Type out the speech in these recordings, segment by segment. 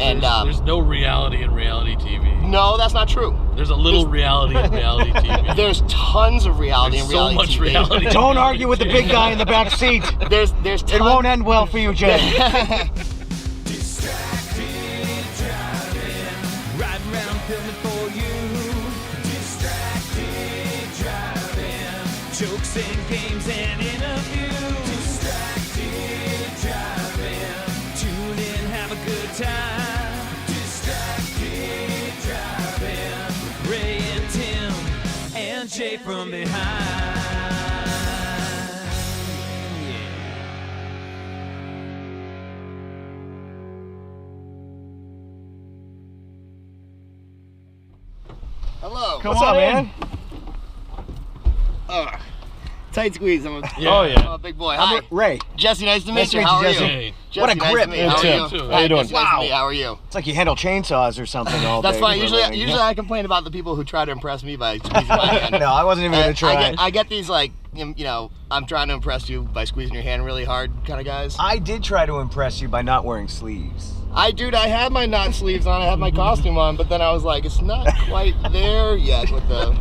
And there's no reality in reality TV. No, that's not true. There's a little reality in reality TV. There's tons of reality in reality so much TV. reality. Don't argue with the big guy in the back seat. There's tons. It won't end well for you, Jay. Distracted driving, riding around filming for you. Distracted driving, jokes and games and interviews. Distracted driving, tune in, have a good time. Distracted driving, with Ray and Tim and Jay from behind. Hello. What's up, man? Tight squeeze. I'm a big boy. Hi. Ray. Jesse, nice to meet Nice to you. meet How you, are Jesse. you? Hey. Jesse, What a nice grip. to meet you. How are you? Too. Hi, How you Jesse, doing? Nice to meet you. How are you? It's like you handle chainsaws or something all That's day. fine. for a Usually living, yeah. I complain about the people who try to impress me by squeezing my hand. No, I wasn't even going to try. I get these like, you know, I'm trying to impress you by squeezing your hand really hard kind of guys. I did try to impress you by not wearing sleeves. I had my knot sleeves on, I had my costume on, but then I was like, it's not quite there yet with the...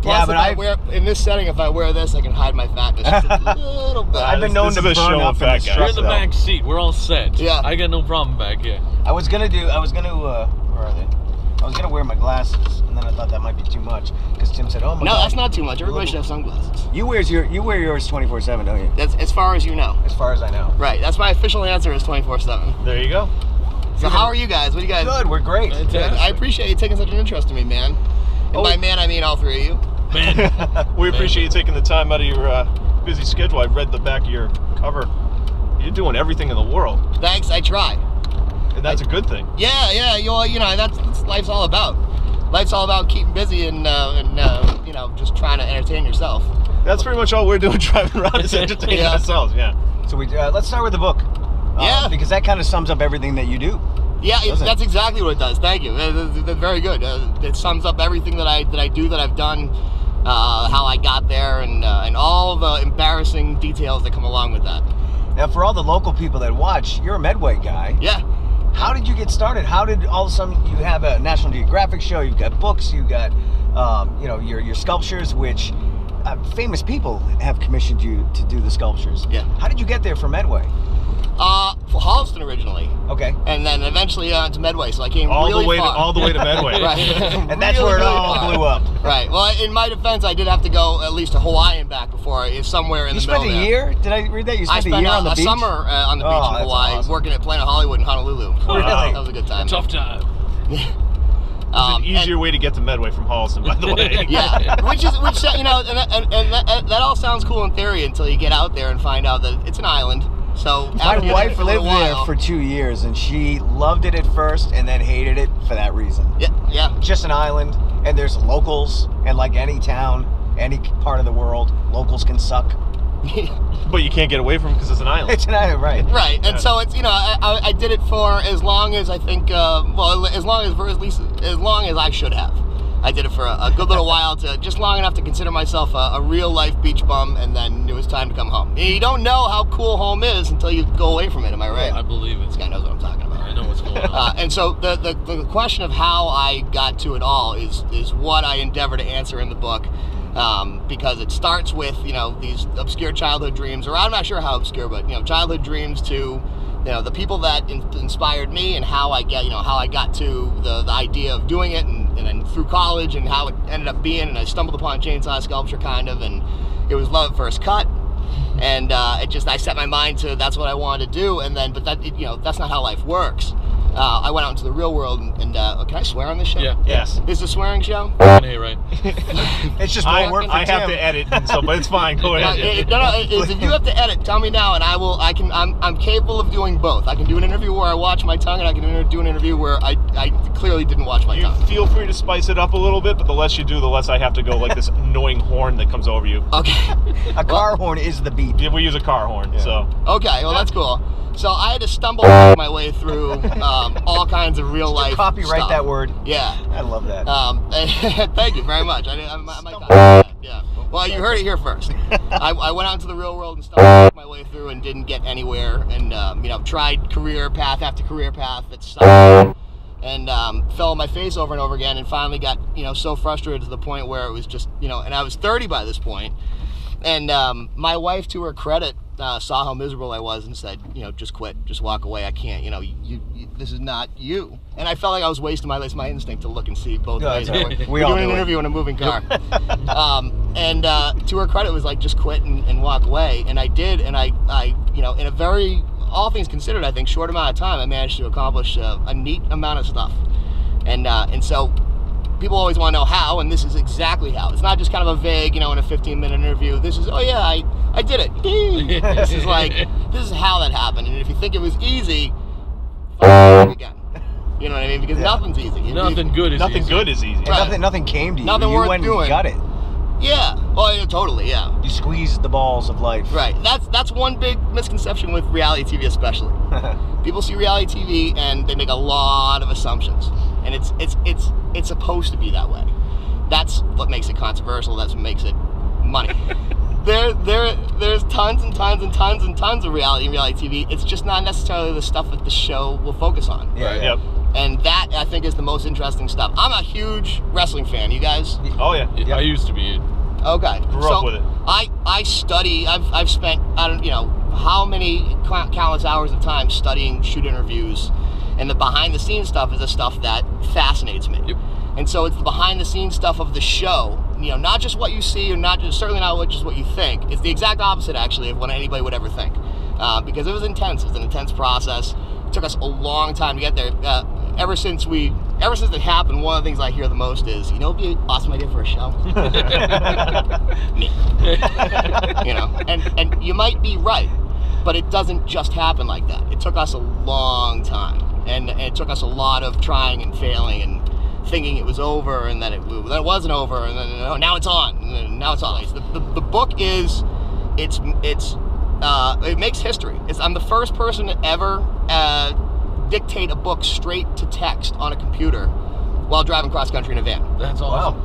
Plus, Yeah, but if I wear, in this setting, if I wear this, I can hide my fatness just a little bit. I've been known to This is a burn show up of in the fat guys. stress, You're in the though. back seat. We're all set. Yeah. I got no problem back here. I was gonna where are they? I was gonna wear my glasses, and then I thought that might be too much, because Tim said, oh my No, God. that's not too much. Everybody should have sunglasses. You wear yours 24/7, don't you? That's as far as you know. As far as I know. Right, that's my official answer is 24/7. There you go. So how are you guys? What do you guys... Good, we're great. Good. I appreciate you taking such an interest in me, man. And by man, I mean all three of you. Man. We appreciate you taking the time out of your busy schedule. I read the back of your cover. You're doing everything in the world, Thanks, I try. and that's a good thing. Yeah, you know, that's life's all about. Life's all about keeping busy and you know, just trying to entertain yourself. That's pretty much all we're doing driving around is entertaining Yeah. ourselves. Yeah. So let's start with the book. Yeah. Because that kind of sums up everything that you do. Yeah, Doesn't that's exactly what it does. Thank you. That's very good. It sums up everything that I do, that I've done, how I got there, and all the embarrassing details that come along with that. Now, for all the local people that watch, you're a Medway guy. Yeah. How did you get started? How did all of a sudden you have a National Geographic show? You've got books. You got, you know, your sculptures, which famous people have commissioned you to do the sculptures. Yeah. How did you get there for Medway? For Holliston originally, Okay. and then eventually to Medway. So I came All really the way far. all the way to Medway. Right. And that's where it all far. blew up. Right. Well, in my defense, I did have to go at least to Hawaii and back before somewhere in You the middle spent a there. year? Did I read that? You I spent a spent year on the a beach? summer on the beach Oh, in that's Hawaii, awesome. working at Planet Hollywood in Honolulu. Really? That was a good time. Tough time. It's an easier way to get to Medway from Holliston, by the way. Yeah, which you know, and that all sounds cool in theory until you get out there and find out that it's an island. So My after you're wife for a little lived there while- for 2 years, and she loved it at first and then hated it for that reason. Yeah. Just an island, and there's locals, and like any town, any part of the world, locals can suck. But you can't get away from it because it's an island. It's an island, right? Right, and so it's, you know, I did it for as long as I think, well, as long as I should have. I did it for a good little while, just long enough to consider myself a real life beach bum, and then it was time to come home. You don't know how cool home is until you go away from it. Am I right? I believe it. This guy knows what I'm talking about. I know what's going on. And so the question of how I got to it all is what I endeavor to answer in the book, because it starts with, you know, these obscure childhood dreams, or I'm not sure how obscure, but, you know, childhood dreams to, you know, the people that inspired me, and how I got to the idea of doing it, and then through college, and how it ended up being, and I stumbled upon chainsaw sculpture kind of, and it was love at first cut. And I set my mind to that's what I wanted to do, and then, but that, you know, that's not how life works. I went out into the real world, and can I swear on this show? Yeah. Yes. This is a swearing show? Hey, right. It's just more work for I have Tim. to edit, and so, but it's fine. Go ahead. If you have to edit, tell me now, and I'm capable of doing both. I can do an interview where I watch my tongue, and I can do an interview where I clearly didn't watch my You tongue. feel free to spice it up a little bit, but the less you do, the less I have to go like this annoying horn that comes over you. Okay. A car horn is the beat. Yeah, we use a car horn, so. Okay, well, that's cool. So I had to stumble my way through all kinds of real life Copyright stuff. that word. Yeah. I love that. Thank you very much. I might copy that. Yeah. Well, you heard it here first. I went out into the real world and stumbled my way through and didn't get anywhere, and tried career path after career path that sucked, and fell on my face over and over again, and finally got so frustrated to the point where it was just and I was 30 by this point, and my wife, to her credit, saw how miserable I was and said, just quit, just walk away. I can't, you this is not you. And I felt like I was wasting my instinct to look and see both ways. We We're all doing an do it. interview in a moving car. And to her credit, was like, just quit and walk away. And I did, and I in a very, all things considered, I think, short amount of time, I managed to accomplish a neat amount of stuff. And so people always want to know how, and this is exactly how. It's not just kind of a vague, in a 15-minute interview, this is, oh yeah, I did it. This is how that happened. And if you think it was easy, again. You know what I mean? Because nothing's easy. Nothing good is Nothing easy. good is easy. Right. Nothing came to you. Nothing you worth went doing. And got it. Yeah. Well, yeah, totally. Yeah. You squeezed the balls of life. Right. That's one big misconception with reality TV, especially. People see reality TV and they make a lot of assumptions, and it's supposed to be that way. That's what makes it controversial. That's what makes it money. There's tons and tons and tons and tons of reality TV. It's just not necessarily the stuff that the show will focus on. Yeah. Yep. And that, I think, is the most interesting stuff. I'm a huge wrestling fan. You guys? Oh yeah. I used to be. Okay. Grew up with it. I study. I've spent how many countless hours of time studying shoot interviews, and the behind the scenes stuff is the stuff that fascinates me. Yep. And so it's the behind the scenes stuff of the show. Not just what you see, or certainly not just what you think. It's the exact opposite, actually, of what anybody would ever think, because it was intense. It was an intense process. It took us a long time to get there. Ever since it happened, one of the things I hear the most is, it'd be an awesome idea for a show. Me. And you might be right, but it doesn't just happen like that. It took us a long time, and it took us a lot of trying and failing and thinking it was over, and then it wasn't over, and then now it's on, and then now it's on. The book is, it makes history. I'm the first person to ever dictate a book straight to text on a computer while driving cross country in a van. That's awesome.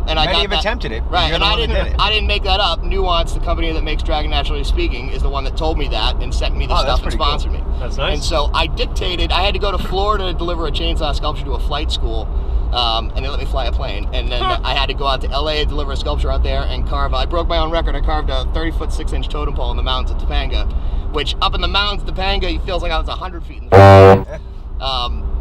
And I Many got have that, attempted it. But right? you're And the one that did it. I didn't make that up. Nuance, the company that makes Dragon Naturally Speaking, is the one that told me that and sent me the Oh, that's stuff and pretty cool. sponsored me. That's nice. And so I dictated. I had to go to Florida to deliver a chainsaw sculpture to a flight school, and they let me fly a plane. And then I had to go out to LA to deliver a sculpture out there and carve. I broke my own record. I carved a 30-foot 6-inch totem pole in the mountains of Topanga, which up in the mountains of Topanga, it feels like I was 100 feet in the air.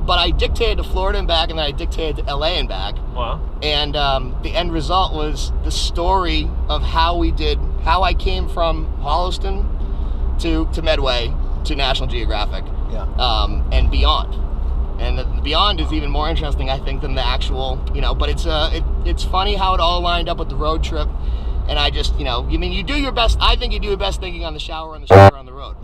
But I dictated to Florida and back, and then I dictated to LA and back. Wow. And the end result was the story of how I came from Holliston to Medway to National Geographic, and beyond. And the beyond is even more interesting, I think, than the actual, but it's funny how it all lined up with the road trip. And I just, you do your best. I think you do your best thinking on the shower and the shower on the road.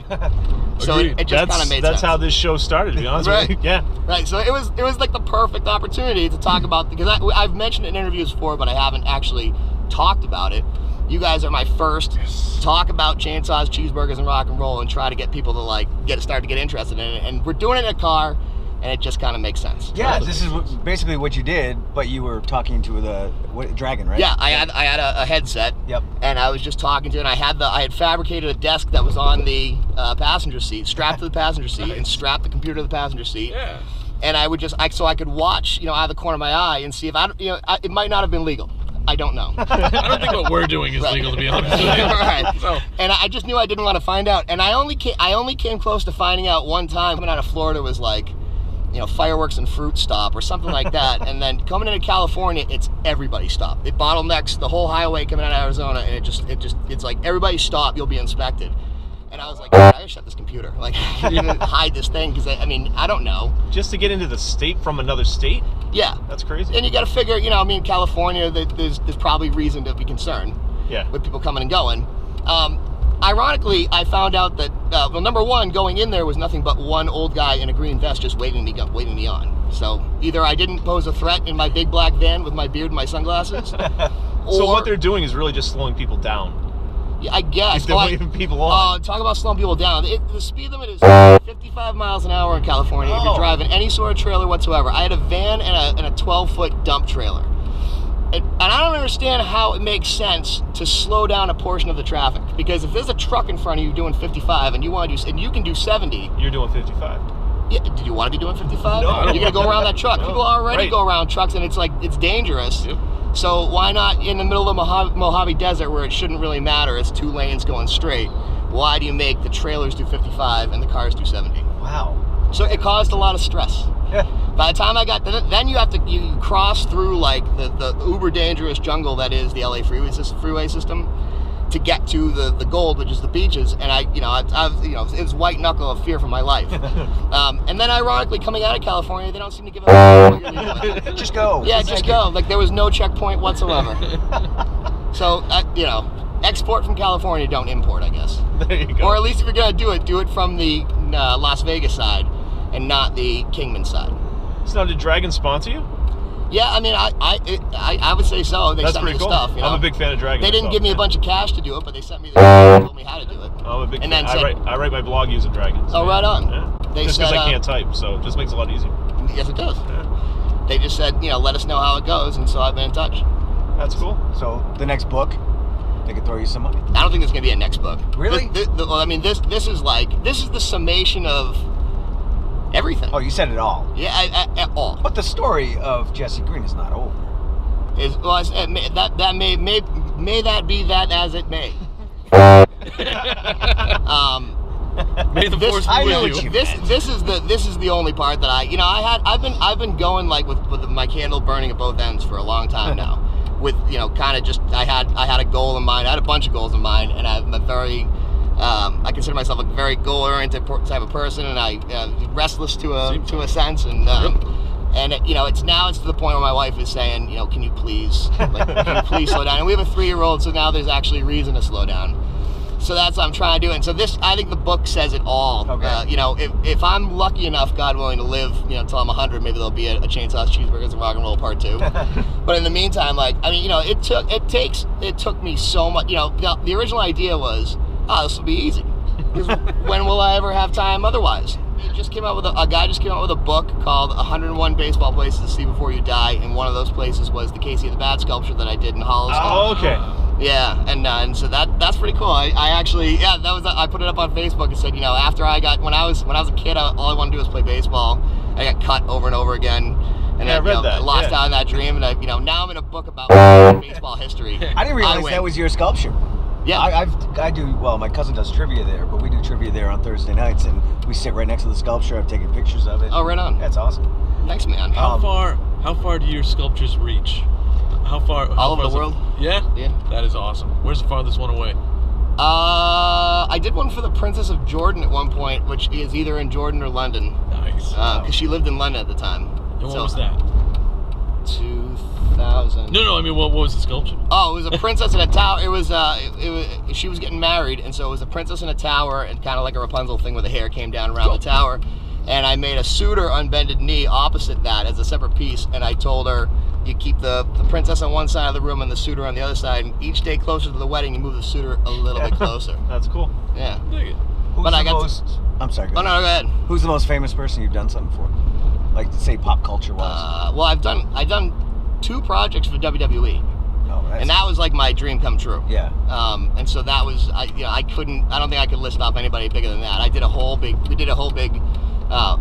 So it just kind of made sense. That's how this show started, to be honest with you. Yeah. Right. So it was like the perfect opportunity to talk about, because I've mentioned it in interviews before, but I haven't actually talked about it. You guys are my first talk about chainsaws, cheeseburgers, and rock and roll, and try to get people to start to get interested in it. And we're doing it in a car, and it just kind of makes sense. Yeah, this is basically what you did, but you were talking to the dragon, right? Yeah, I had a headset. Yep. And I was just talking to it, and I had fabricated a desk that was on the passenger seat, strapped to the passenger seat, and strapped the computer to the passenger seat. Yeah. And I would so I could watch, out of the corner of my eye and see if it might not have been legal. I don't know. I don't think what we're doing is legal, to be honest with you. Right. So. And I just knew I didn't want to find out. And I only came close to finding out one time. Coming out of Florida was like, fireworks and fruit stop or something like that. And then coming into California, it's everybody stop. It bottlenecks the whole highway coming out of Arizona, and it's like everybody stop, you'll be inspected. And I was like, I gotta shut this computer. Like, I didn't hide this thing because I don't know. Just to get into the state from another state? Yeah. That's crazy. And you got to figure, California, there's probably reason to be concerned. Yeah. With people coming and going. Ironically, I found out that number one, going in there was nothing but one old guy in a green vest just waving me on. So either I didn't pose a threat in my big black van with my beard and my sunglasses, or So what they're doing is really just slowing people down. Yeah, I guess. They're waving people on. Talk about slowing people down. The speed limit is 55 miles an hour in California if you're driving any sort of trailer whatsoever. I had a van and a 12-foot dump trailer. And I don't understand how it makes sense to slow down a portion of the traffic. Because if there's a truck in front of you doing 55 and you can do 70. You're doing 55. Yeah, do you want to be doing 55? No, I don't You're going to go around that truck. No. People already Right. go around trucks, and it's dangerous. Yep. So why not in the middle of the Mojave Desert where it shouldn't really matter? It's 2 lanes going straight. Why do you make the trailers do 55 and the cars do 70? Wow. So it caused a lot of stress. Yeah. By the time I got, then you have to you cross through like the uber dangerous jungle that is the LA freeway system to get to the gold, which is the beaches. And I it was white knuckle of fear for my life. And then ironically, coming out of California, they don't seem to give a what you're leaving. Just go. Yeah, just go. Like there was no checkpoint whatsoever. So export from California, don't import, I guess. There you go. Or at least if you're gonna do it from the Las Vegas side and not the Kingman side. So now, did Dragon sponsor you? Yeah, I mean, I would say so. They That's sent me pretty the cool. stuff. You know? I'm a big fan of Dragon. They didn't myself, give me a yeah. bunch of cash to do it, but they sent me told me how to do it. I'm a big And fan. then said- I write my blog using Dragon. So Oh, right on. Yeah. They Just because said, I can't type, so it just makes it a lot easier. Yes, it does. Yeah. They just said, let us know how it goes, and so I've been in touch. That's cool. So the next book, they could throw you some money. I don't think there's gonna be a next book. Really? This is the summation of everything. Oh, you said it all. Yeah, all. But the story of Jesse Green is not over. May that be that as it may. May the force I be know with what you. you- This is the only part that I've been going like with my candle burning at both ends for a long time now. With kind of just I had a goal in mind. I had a bunch of goals in mind, and I'm a very I consider myself a very goal-oriented type of person, and I restless to a sense, and it's to the point where my wife is saying, can you please slow down? And we have a 3-year-old, so now there's actually reason to slow down. So that's what I'm trying to do. And so I think the book says it all. Okay. If I'm lucky enough, God willing, to live, until I'm 100, maybe there'll be a Chainsaws, Cheeseburgers, and Rock and Roll Part 2. But in the meantime, it took me so much. The original idea was, this will be easy. 'Cause when will I ever have time otherwise? A guy just came out with a book called 101 Baseball Places to See Before You Die, and one of those places was the Casey the Bat sculpture that I did in Hollis. Oh, okay. Yeah, and so that's pretty cool. I put it up on Facebook and said, after when I was a kid, all I wanted to do was play baseball. I got cut over and over again, and Yeah, I read that, lost yeah. out on that dream. And now I'm in a book about baseball history. I didn't realize win. that was your sculpture. Yeah. I do, well, my cousin does trivia there, but we do trivia there on Thursday nights, and we sit right next to the sculpture. I've taken pictures of it. Oh, right on. That's awesome. Thanks, man. How far do your sculptures reach? How far? All over the world? Yeah? Yeah. That is awesome. Where's the farthest one away? I did one for the Princess of Jordan at one point, which is either in Jordan or London, Nice. because she lived in London at the time. And what was that? 2000. No, I mean, what was the sculpture? Oh, it was a princess in a tower. It was she was getting married, and so it was a princess in a tower, and kind of like a Rapunzel thing where the hair came down around the tower. And I made a suitor on bended knee opposite that as a separate piece, and I told her, you keep the princess on one side of the room and the suitor on the other side, and each day closer to the wedding, you move the suitor a little bit closer. That's cool. Yeah. Dig it. Who's I'm sorry, go Oh, no, ahead. go ahead. Who's the most famous person you've done something for? Like, say, pop culture-wise. Well, I've done 2 projects for WWE. Oh, that's... And that was like my dream come true. Yeah. And so that was, I don't think I could list off anybody bigger than that. We did a whole big,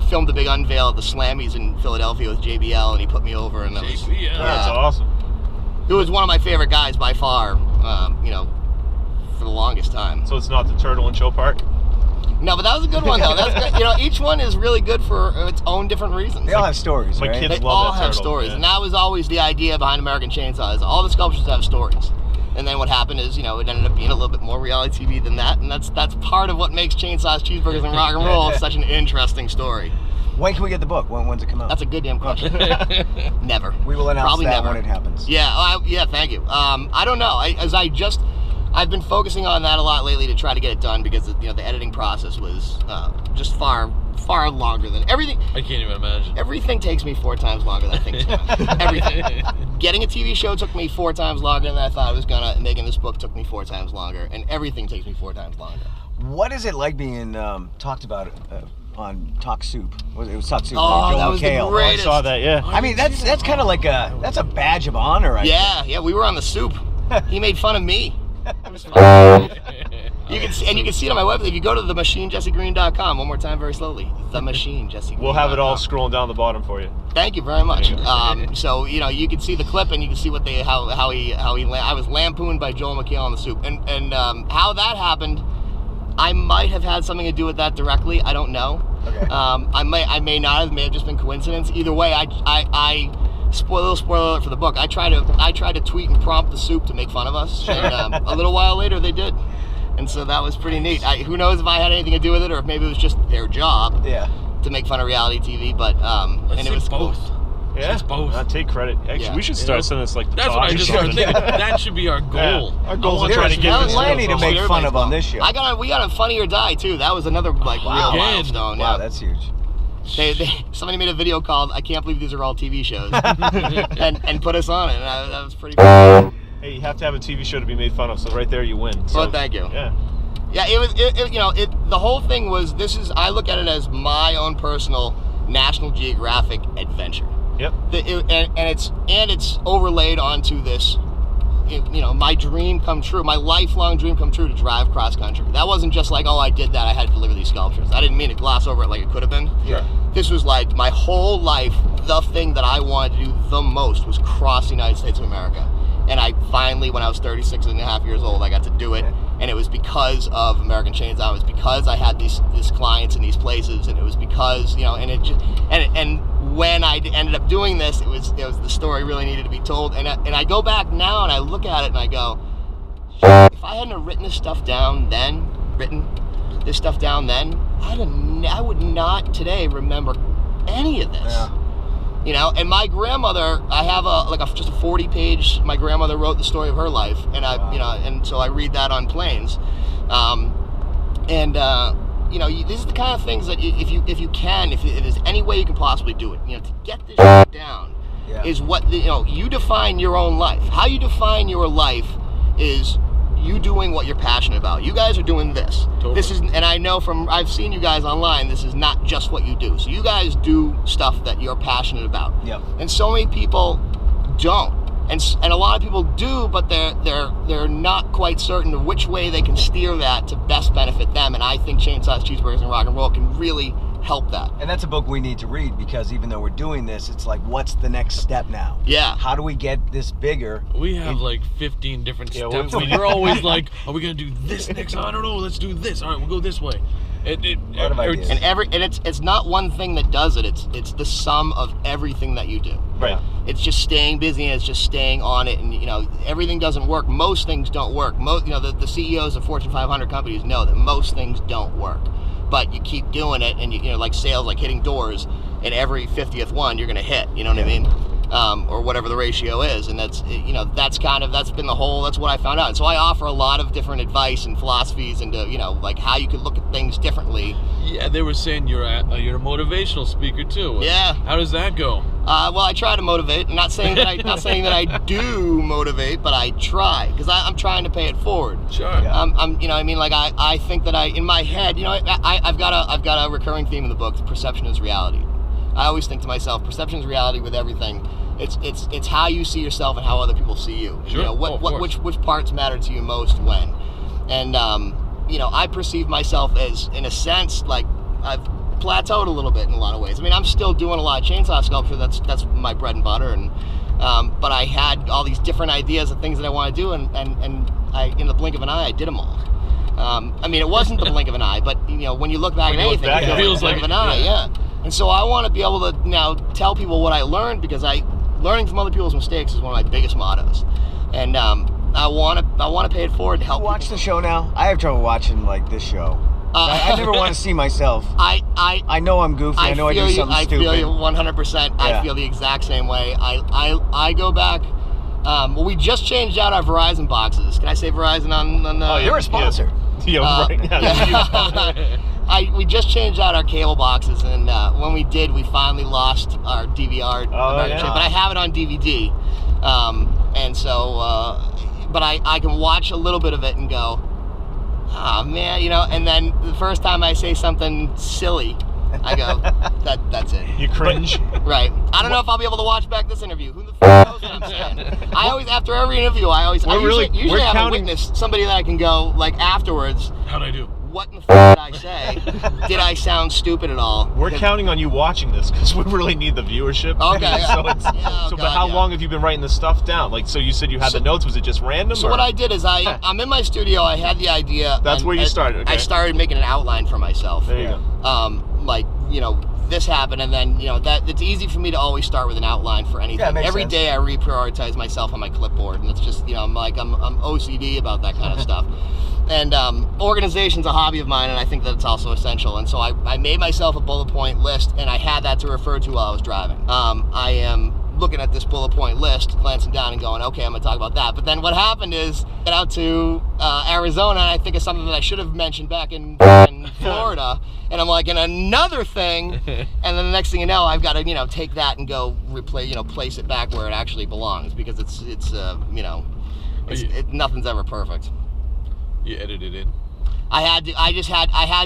filmed a big unveil at the Slammies in Philadelphia with JBL, and he put me over, and that was, JBL. That's awesome. it was one of my favorite guys by far, for the longest time. So it's not the Turtle and Show Park? No, but that was a good one though. That's good. Each one is really good for its own different reasons. They all have stories, my right? kids They love all that have turtle, stories, yeah. and that was always the idea behind American Chainsaw. Is all the sculptures have stories, and then what happened is, it ended up being a little bit more reality TV than that, and that's part of what makes Chainsaws, Cheeseburgers, and Rock and Roll such an interesting story. When can we get the book? When's it come out? That's a good damn question. Never. We will announce Probably that never. when it happens. Yeah. Thank you. I don't know. I've been focusing on that a lot lately to try to get it done because the editing process was just far longer than everything. I can't even imagine. Everything takes me 4 times longer than I think it's going to. Everything. getting a TV show took me 4 times longer than I thought it was gonna, and making this book took me 4 times longer, and everything takes me 4 times longer. What is it like being talked about on Talk Soup? It was Talk Soup. Oh, Joel that was the McHale. greatest. I saw that, yeah. I mean, that's kind of like that's a badge of honor, I think. Yeah, we were on the Soup. He made fun of me. It was fun. You can see it on my website. If you go to themachinejessegreen.com, one more time, very slowly. Themachinejessegreen.com. We'll have it all scrolling down the bottom for you. Thank you very much. So you can see the clip, and you can see what I was lampooned by Joel McHale on the Soup, and how that happened. I might have had something to do with that directly. I don't know. Okay. I may not have. It may have just been coincidence. Either way, I spoiler alert for the book. I tried to tweet and prompt the Soup to make fun of us, and a little while later they did, and so that was pretty neat. Who knows if I had anything to do with it, or if maybe it was just their job to make fun of reality TV. But and it was both. Cool. Yeah, It's both. Take credit. Actually, we should start sending this like the That's talk what I or just started something. thinking. That should be our goal. Yeah. Our goals are There's trying to get this plenty to make fun of on this show. We got on Funny or Die too. That was another real milestone. Wow, Yeah. that's huge. Somebody made a video called "I Can't Believe These Are All TV Shows" and put us on it, and that was pretty cool. Hey, you have to have a TV show to be made fun of, so right there you win. So, Well, thank you. Yeah. Yeah, the whole thing was, I look at it as my own personal National Geographic adventure. Yep. And it's overlaid onto this, my dream come true, my lifelong dream come true to drive cross country. That wasn't just like, oh, I did that, I had to deliver these sculptures. I didn't mean to gloss over it like it could have been. Yeah. This was like my whole life, the thing that I wanted to do the most was cross the United States of America. And I finally, when I was 36 and a half years old, I got to do it. And it was because of American Chainsaw. It was because I had these clients in these places, and it was because, and when I ended up doing this, it was the story really needed to be told. And I go back now and I look at it and I go, if I hadn't have written this stuff down then, I would not today remember any of this. Yeah. And my grandmother, I have just a 40-page. My grandmother wrote the story of her life, and and so I read that on planes, this is the kind of things that if there's any way you can possibly do it, to get this shit down, is what you define your own life. How you define your life is you doing what you're passionate about. You guys are doing this. Totally. This is, and I know I've seen you guys online, this is not just what you do. So you guys do stuff that you're passionate about. Yep. And so many people don't. And a lot of people do, but they're not quite certain of which way they can steer that to best benefit them. And I think Chainsaws, Cheeseburgers, and Rock and Roll can really help that. And that's a book we need to read, because even though we're doing this, it's like, what's the next step now? Yeah. How do we get this bigger? We have like 15 different steps. we- We're always like, are we going to do this next? I don't know. Let's do this. All right, we'll go this way. lot of ideas. And it's not one thing that does it. It's the sum of everything that you do. Right. It's just staying busy, and it's just staying on it, and everything doesn't work. Most things don't work. The CEOs of Fortune 500 companies know that most things don't work. But you keep doing it, and like sales, like hitting doors, and every 50th one you're gonna hit. You know what I mean? Or whatever the ratio is, and that's that's been that's what I found out. And so I offer a lot of different advice and philosophies into like how you could look at things differently. Yeah, they were saying you're a motivational speaker too. Yeah. How does that go? Well, I try to motivate. I'm not saying that I do motivate, but I try, because I'm trying to pay it forward. Sure. Yeah. I think that in my head, I've got a recurring theme in the book: perception is reality. I always think to myself, perception is reality with everything. It's how you see yourself and how other people see you. Sure. Which parts matter to you most when, and I perceive myself as, in a sense, like I've plateaued a little bit in a lot of ways. I mean, I'm still doing a lot of chainsaw sculpture. That's my bread and butter, and but I had all these different ideas of things that I want to do, and I, in the blink of an eye, I did them all. It wasn't the blink of an eye, but when you look back at anything, it feels like an eye. Yeah. And so I want to be able to now tell people what I learned, because learning from other people's mistakes is one of my biggest mottos. And I want to pay it forward to help. You watch the show now? I have trouble watching like this show. I never want to see myself. I know I'm goofy. I know I do something stupid. I feel you 100%. I feel the exact same way. I go back. We just changed out our Verizon boxes. Can I say Verizon on the? Oh, you're a sponsor. Yeah, right now. We just changed out our cable boxes, and when we did, we finally lost our DVR membership. But I have it on DVD. And so, but I can watch a little bit of it and go, oh man, you know, and then the first time I say something silly, I go, that's it. You cringe. Right. I don't know if I'll be able to watch back this interview. Who the f knows what I'm saying? I always, after every interview, I usually have a witness, somebody that I can go, like, afterwards. How'd I do? What in the f did I say? Did I sound stupid at all? We're counting on you watching this because we really need the viewership. Okay. Yeah. But how long have you been writing this stuff down? Like, so you said you had the notes. Was it just random? So what I did is I'm in my studio. I had the idea. That's where you started. Okay. I started making an outline for myself. There you go. Like, you know, this happened, and then, you know, that it's easy for me to always start with an outline for anything. Yeah, makes Every sense. day I reprioritize myself on my clipboard, and it's just, you know, I'm OCD about that kind of stuff. And organization's a hobby of mine, and I think that it's also essential. And so I made myself a bullet point list, and I had that to refer to while I was driving. I am looking at this bullet point list, glancing down and going, okay, I'm gonna talk about that. But then what happened is, get out to Arizona, and I think of something that I should have mentioned back in Florida, and I'm like, and another thing, and then the next thing you know, I've got to, you know, take that and go replay, you know, place it back where it actually belongs, because it's you know, nothing's ever perfect. You edited it in. I had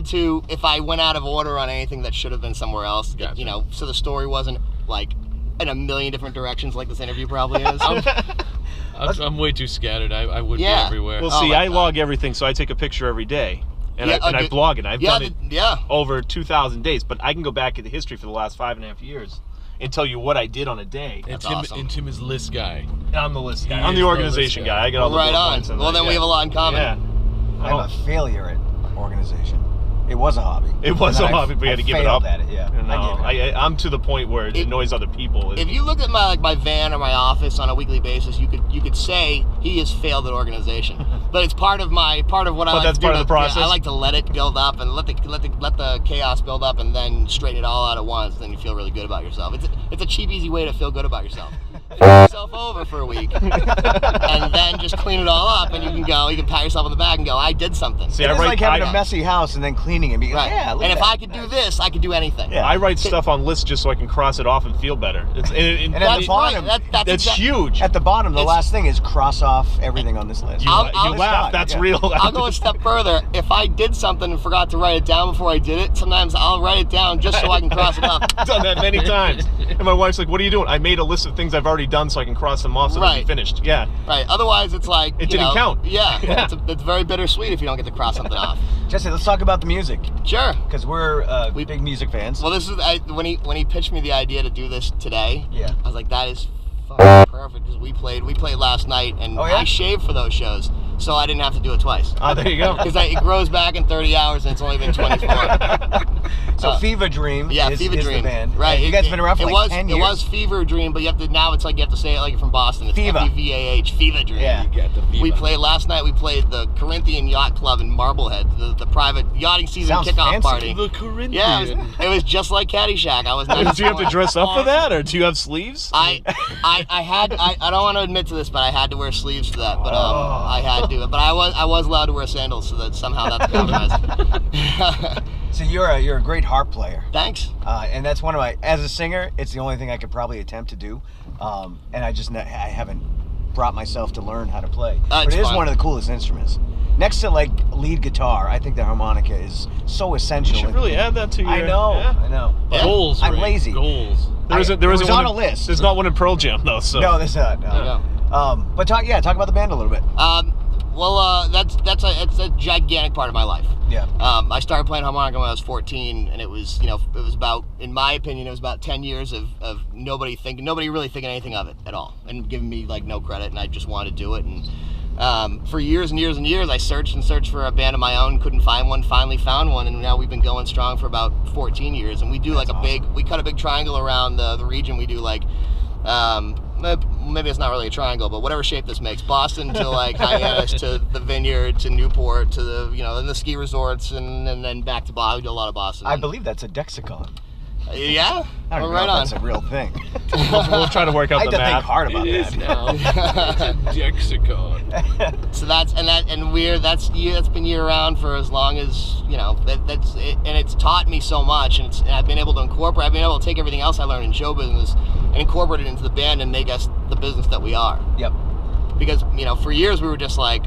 to, if I went out of order on anything that should have been somewhere else, Gotcha. you know, so the story wasn't like in a million different directions like this interview probably is. I'm way too scattered. I would be everywhere. Well, Oh see, my I God. log everything, so I take a picture every day, and Yeah, I blog it. I've done it yeah. over 2,000 days, but I can go back into history for the last 5.5 years and tell you what I did on a day. and That's awesome. Tim is list guy. I'm the list guy. He I'm is the the organization list guy. guy. I got all the Right bullet on. points and Well, then we have a lot in common. Yeah. I'm a failure at organization. It was a hobby. It was And a then hobby, but you had to give it failed up. At it, yeah. No, I gave it up. I'm to the point where it annoys other people. If you look at my van or my office on a weekly basis, you could say he has failed at organization. But it's part of what I But like that's to do. part of the process? I like to let it build up and let the chaos build up, and then straighten it all out at once. Then you feel really good about yourself. It's a cheap, easy way to feel good about yourself. Fuck yourself over for a week, and then just clean it all up, and you can pat yourself on the back and go, I did something. See, It's I like having a messy house and then cleaning it. Because, Right. yeah, look And at if that. I could do this, I could do anything. Yeah. I write stuff on lists just so I can cross it off and feel better. It's And at That's the bottom, right. That's huge. at the bottom, the It's- last thing is cross off everything on this list. You, I'll laugh. That's yeah. real. I'll go a step further. If I did something and forgot to write it down before I did it, sometimes I'll write it down just so I can cross it off. I've done that many times. And my wife's like, "What are you doing?" I made a list of things I've already done so I can cross them off so they'll be Right. finished. Yeah. Right. Otherwise, it's like It didn't count. Yeah. Yeah. It's very bittersweet if you don't get to cross something off. Jesse, let's talk about the music, Sure. because we're big music fans. Well, this is when he pitched me the idea to do this today. Yeah. I was like, that is fucking perfect, because we played last night, and Oh, yeah? I shaved for those shows, so I didn't have to do it twice. There you go. Because it grows back in 30 hours, and it's only been 24. So Fevah Dream Yeah, is Fevah the Dream. band. Right. And you guys have been around for like 10 years. It was Fever Dream, but you have to say it like you're from Boston. It's Fevah. F-E-V-A-H, Fevah Dream. Yeah. You got the fever. We played last night. We played the Corinthian Yacht Club in Marblehead, the private yachting season Sounds kickoff fancy. party. The Corinthian. Yeah, it was just like Caddyshack. I was. Do you have to dress up for that, or do you have sleeves? I don't want to admit to this, but I had to wear sleeves for that. But I had to do it. But I was allowed to wear sandals, so that somehow that's compromised. So you're a great harp player. Thanks. And that's one of my, as a singer, it's the only thing I could probably attempt to do. And I haven't brought myself to learn how to play. But It's it is fun. one of the coolest instruments. Next to like lead guitar, I think the harmonica is so essential. You should really add that to your. I know, Yeah. I know. Yeah. Goals. I'm Ray, lazy. Goals. There isn't it was one on a list. There's not one in Pearl Jam though. So. No, there's not. There you No. go. But talk about the band a little bit. It's a gigantic part of my life. Yeah. I started playing harmonica when I was 14, and it was about, in my opinion, it was about 10 years of nobody really thinking anything of it at all, and giving me like no credit, and I just wanted to do it. And for years and years and years, I searched for a band of my own, couldn't find one, finally found one, and now we've been going strong for about 14 years. And we do we cut a big triangle around the region. We do like, maybe it's not really a triangle, but whatever shape this makes, Boston to like Hyannis to the Vineyard to Newport to then the ski resorts, and then back to Boston. We do a lot of Boston. I believe that's a Dexicon. Yeah? I don't Well, know right if that's on. a real thing. We'll try to work out I had the to think math. hard about It is that. now. It's a Dexicon. So that's been year round for as long as that's it, and it's taught me so much, and I've been able to incorporate. I've been able to take everything else I learned in show business and and incorporate it into the band and make us the business that we are. Yep. Because, you know, for years we were just like,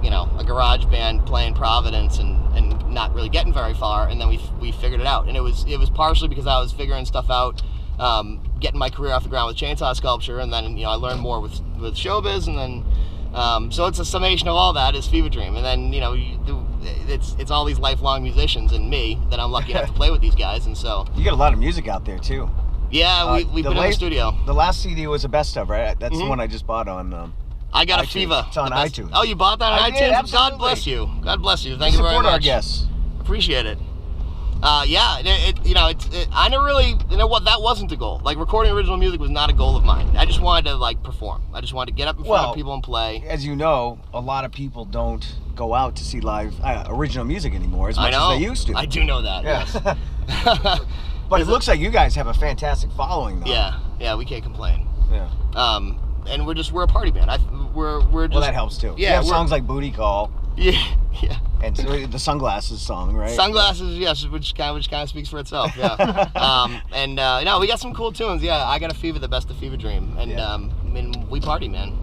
you know, a garage band playing Providence and not really getting very far, and then we figured it out. And it was partially because I was figuring stuff out, getting my career off the ground with chainsaw sculpture, and then, you know, I learned more with showbiz, and then so it's a summation of all that is Fevah Dream. And then, you know, it's all these lifelong musicians and me that I'm lucky enough to play with these guys, and so You got a lot of music out there too. yeah, we've been in the studio. The last CD was the best of, right? That's the Mhm. one I just bought on. I got iTunes. a Fevah. It's on the best- iTunes. Oh, you bought that on I iTunes? did, God absolutely. bless you. God bless you. Thank you very Support much. our guests. Appreciate it. Yeah, you know, I never really, you know what, that wasn't the goal. Like, recording original music was not a goal of mine. I just wanted to, like, perform. I just wanted to get up in front of people and play. As you know, a lot of people don't go out to see live original music anymore as much I know. as they used to. I do know that. Yeah. Yes. But it looks like you guys have a fantastic following, though. Yeah, we can't complain. Yeah. And we're a party band. We're just. Well, that helps too. Yeah, You have we're- songs like Booty Call Yeah. and the Sunglasses song, right? Sunglasses, yes, which kind of speaks for itself. Yeah. And no, we got some cool tunes. Yeah, I got a Fevah, the best of Fevah Dream, and Yeah. I mean, we party, man.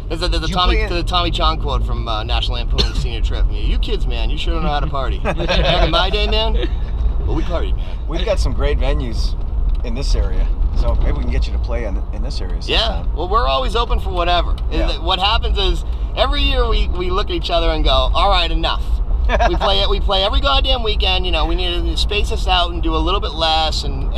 There's You play the Tommy Chong quote from National Lampoon's Senior Trip. You kids, man, you sure don't know how to party. Back in my day, man, well, we partied, man. We've got some great venues in this area, so maybe we can get you to play in this area sometime. Yeah, well, we're always open for whatever. Yeah. What happens is every year we look at each other and go, all right, enough. We play every goddamn weekend. You know, we need to space this out and do a little bit less, and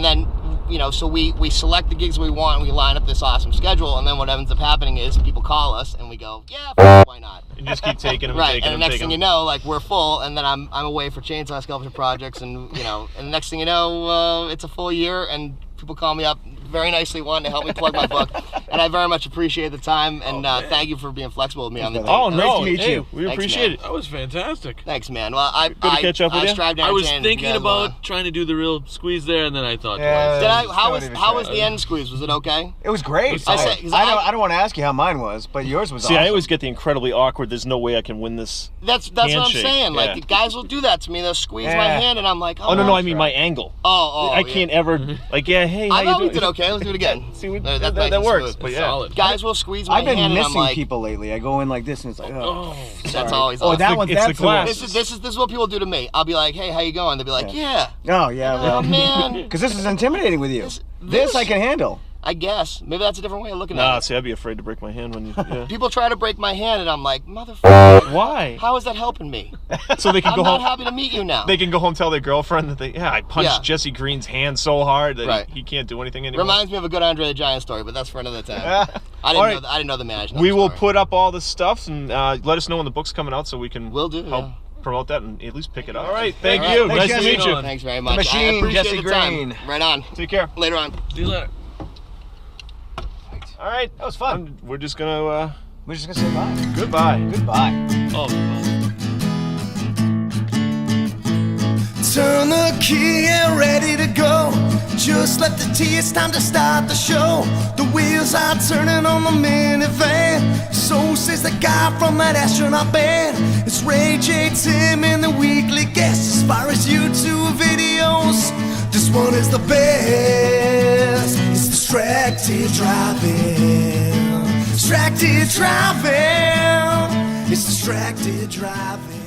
then, you know, so we select the gigs we want, and we line up this awesome schedule, and then what ends up happening is people call us and we go, yeah, why not? And just keep taking them, Right, taking and the them, next taking thing you them. know, like, we're full, and then I'm away for chainsaw sculpture projects, and, you know, and the next thing you know, it's a full year, and people call me up very nicely wanting to help me plug my book, and I very much appreciate the time, and thank you for being flexible with me on the Oh, Nice no. to meet hey, you. We Thanks, appreciate man. it. That was fantastic. Thanks, man. Well, I to catch up with you. strive to I was entertain thinking you guys, about trying to do the real squeeze there, and then I thought Yeah. twice. Did I? Don't even How try. was the end squeeze? Was it okay? It was great. I said- 'cause I don't want to ask you how mine was, but yours was See, awesome. I always get the incredibly awkward, there's no way I can win this. That's what I'm Handshake, saying. Like, yeah. the guys will do that to me. They'll squeeze my Yeah. hand, and I'm like, Oh, no, I that's mean right. my angle. Oh, I yeah. can't ever, like, yeah, hey, how I you thought we doing? did okay. Let's do it again. See, we, That's that, nice that and works, smooth. but yeah. Solid. Guys will squeeze my I've been hand, and I'm missing like, people lately. I go in like this, and it's like, oh. that's always Oh, awesome. that the- one. it's the That's the one. glass. This is what people do to me. I'll be like, hey, how you going? They'll be like, yeah. Oh yeah. Oh, Well, man. because this is intimidating with you. This I can handle. I guess. Maybe that's a different way of looking Nah, at it. see, I'd be afraid to break my hand when you, yeah. People try to break my hand, and I'm like, motherfucker, Why? how is that helping me? So they can I'm go not home. happy to meet you now. They can go home and tell their girlfriend that I punched Yeah. Jesse Green's hand so hard that Right. he can't do anything anymore. Reminds me of a good Andre the Giant story, but that's for another time. I All right. didn't know the management. We will put up all the stuff and let us know when the book's coming out so we can Will do, help yeah. promote that and at least pick it up. All right, thank All right. you. Thanks, Nice to Jesse. meet you. Thanks very much. I machine, appreciate Jesse the time. Green. Right on. Take care. Later on. See you later. All right, That was fun. we're just gonna We're just gonna say bye. goodbye. Goodbye. Oh, Turn the key and ready to go. Just let the tea, it's time to start the show. The wheels are turning on the minivan. So says the guy from that astronaut band. It's Ray J, Tim, and the weekly guest. As far as YouTube videos, this one is the best. It's distracted driving. Distracted driving. It's distracted driving.